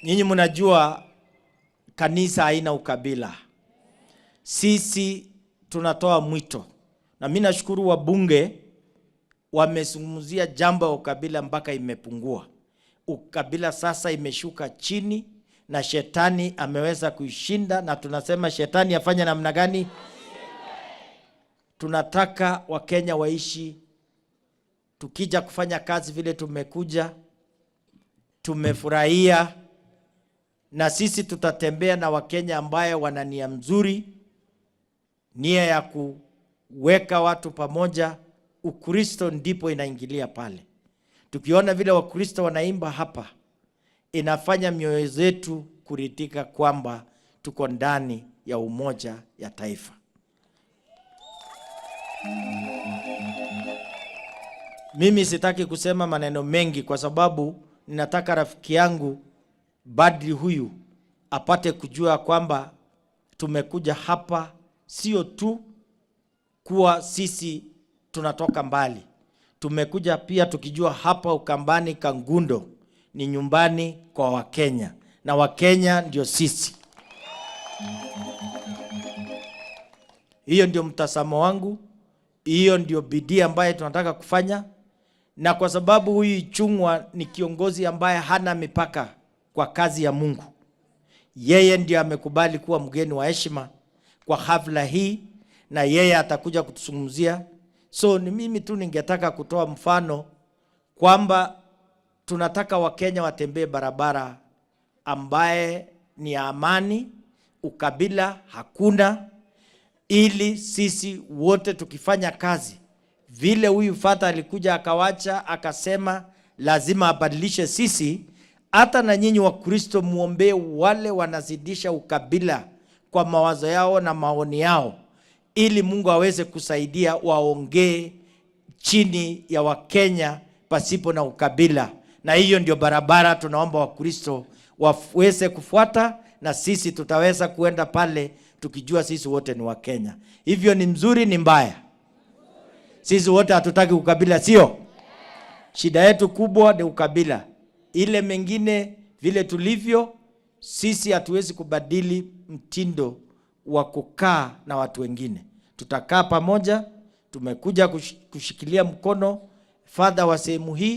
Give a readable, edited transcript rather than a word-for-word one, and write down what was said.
Nyinyi mnajua kanisa haina ukabila. Sisi tunatoa mwito. Na mimi nashukuru wabunge wamezungumzia jambo ya ukabila mpaka imepungua. Ukabila sasa imeshuka chini na shetani ameweza kuishinda, na tunasema shetani afanye namna gani? Tunataka Wakenya waishi, tukija kufanya kazi vile tumekuja, tumefurahia, na sisi tutatembea na Wakenya ambaye wana nia mzuri, nia ya kuweka watu pamoja. Ukristo ndipo inaingilia pale. Tukiona vile Wakristo wanaimba hapa, inafanya mioyo zetu kuridhika kwamba tuko ndani ya umoja ya taifa. Mimi sitaki kusema maneno mengi kwa sababu ninataka rafiki yangu Badri huyu apate kujua kwamba tumekuja hapa sio tu kuwa sisi tunatoka mbali. Tumekuja pia tukijua hapa Ukambani Kangundo ni nyumbani kwa Wakenya, na Wakenya ndio sisi. Hiyo ndio mtazamo wangu, hiyo ndio bidii ambaye tunataka kufanya. Na kwa sababu huyu Ichung'wah ni kiongozi ambaye hana mipaka kwa kazi ya Mungu, yeye ndio amekubali kuwa mgeni wa heshima kwa hafla hii, na yeye atakuja kutuzungumzia. So ni mimi tu ningetaka kutoa mfano kwamba tunataka Wakenya watembee barabara ambaye ni amani, ukabila hakuna, ili sisi wote tukifanya kazi vile huyu Fata alikuja akawacha akasema lazima abadilishe sisi. Hata na nyinyi wa Kristo muombe wale wanazidisha ukabila kwa mawazo yao na maoni yao, ili Mungu aweze kusaidia waongee chini ya Wakenya pasipo na ukabila. Na hiyo ndio barabara tunaomba wa Kristo waweze kufuata, na sisi tutaweza kuenda pale tukijua sisi wote ni Wakenya. Hivyo ni mzuri ni mbaya? Sisi wote hatutaki ukabila, sio? Shida yetu kubwa ni ukabila. Ile mengine vile tulivyo sisi hatuwezi kubadili mtindo wa kukaa na watu wengine. Tutakaa pamoja, tumekuja kushikilia mkono Father wa sehemu hii.